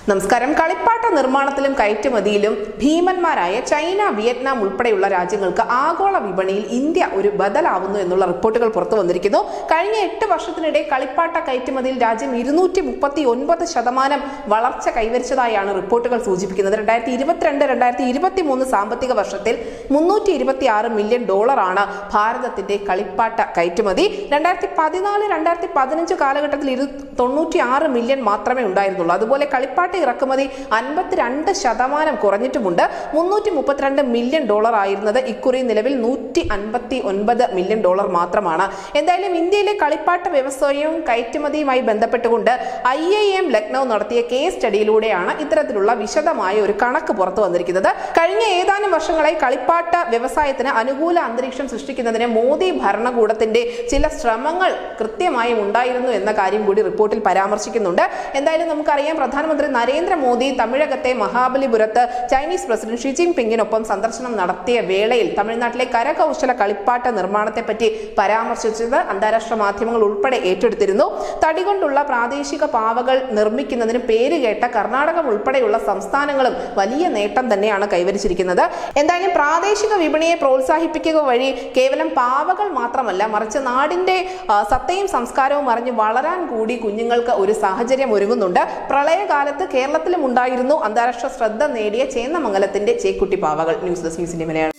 നമസ്കാരം. കളിപ്പാട്ട നിർമ്മാണത്തിലും കയറ്റുമതിയിലും ഭീമന്മാരായ ചൈന, വിയറ്റ്നാം ഉൾപ്പെടെയുള്ള രാജ്യങ്ങൾക്ക് ആഗോള വിപണിയിൽ ഇന്ത്യ ഒരു ബദലാവുന്നു എന്നുള്ള റിപ്പോർട്ടുകൾ പുറത്തു വന്നിരിക്കുന്നു. കഴിഞ്ഞ 8 വർഷത്തിനിടെ കളിപ്പാട്ട കയറ്റുമതിയിൽ രാജ്യം 239% വളർച്ച കൈവരിച്ചതായാണ് റിപ്പോർട്ടുകൾ സൂചിപ്പിക്കുന്നത്. 2022-2023 സാമ്പത്തിക വർഷത്തിൽ $326 മില്യൺ ആണ് ഭാരതത്തിന്റെ കളിപ്പാട്ട കയറ്റുമതി. 2014-2015 കാലഘട്ടത്തിൽ 96 മില്യൺ മാത്രമേ ഉണ്ടായിരുന്നുള്ളൂ. അതുപോലെ കളിപ്പാട്ട ഇറക്കുമതി 52% കുറഞ്ഞിട്ടുമുണ്ട്. $332 മില്യൺ ആയിരുന്നത് ഇക്കുറി നിലവിൽ $159 മില്യൺ മാത്രമാണ്. എന്തായാലും ഇന്ത്യയിലെ കളിപ്പാട്ട വ്യവസായവും കയറ്റുമതിയുമായി ബന്ധപ്പെട്ടുകൊണ്ട് IIM ലക്നൗ നടത്തിയ കേസ് സ്റ്റഡിയിലൂടെയാണ് ഇത്തരത്തിലുള്ള വിശദമായ ഒരു കണക്ക് പുറത്തു വന്നിരിക്കുന്നത്. കഴിഞ്ഞ ഏതാനും വർഷങ്ങളായി കളിപ്പാട്ട വ്യവസായത്തിന് അനുകൂല അന്തരീക്ഷം സൃഷ്ടിക്കുന്നതിന് മോദി ഭരണകൂടത്തിന്റെ ചില ശ്രമങ്ങൾ കൃത്യമായും ഉണ്ടായിരുന്നു എന്ന കാര്യം കൂടി റിപ്പോർട്ടിൽ പരാമർശിക്കുന്നുണ്ട്. എന്തായാലും നമുക്കറിയാം, പ്രധാനമന്ത്രി നരേന്ദ്രമോദി തമിഴകത്തെ മഹാബലിപുരത്ത് ചൈനീസ് പ്രസിഡന്റ് ഷി ജിൻപിങ്ങിനൊപ്പം സന്ദർശനം നടത്തിയ വേളയിൽ തമിഴ്നാട്ടിലെ കരകൗശല കളിപ്പാട്ട നിർമ്മാണത്തെ പറ്റി പരാമർശിച്ചത് അന്താരാഷ്ട്ര മാധ്യമങ്ങൾ ഉൾപ്പെടെ ഏറ്റെടുത്തിരുന്നു. തടി കൊണ്ടുള്ള പ്രാദേശിക പാവകൾ നിർമ്മിക്കുന്നതിന് പേരുകേട്ട കർണാടകം ഉൾപ്പെടെയുള്ള സംസ്ഥാനങ്ങളും വലിയ നേട്ടം തന്നെയാണ് കൈവരിച്ചിരിക്കുന്നത്. എന്തായാലും പ്രാദേശിക വിപണിയെ പ്രോത്സാഹിപ്പിക്കുക വഴി കേവലം പാവകൾ മാത്രമല്ല, മറിച്ച് നാടിന്റെ സത്തയും സംസ്കാരവും അറിഞ്ഞ് വളരാൻ കൂടി കുഞ്ഞുങ്ങൾക്ക് ഒരു സാഹചര്യം ഒരുങ്ങുന്നുണ്ട്. പ്രളയകാലത്ത് കേരളത്തിലും ഉണ്ടായിരുന്നു അന്താരാഷ്ട്ര ശ്രദ്ധ നേടിയ ചേന്നമംഗലത്തിന്റെ ചേക്കുട്ടി പാവകൾ. ന്യൂസ് ഡെസ്ക് ന്യൂസിന്റെ മലയാളം.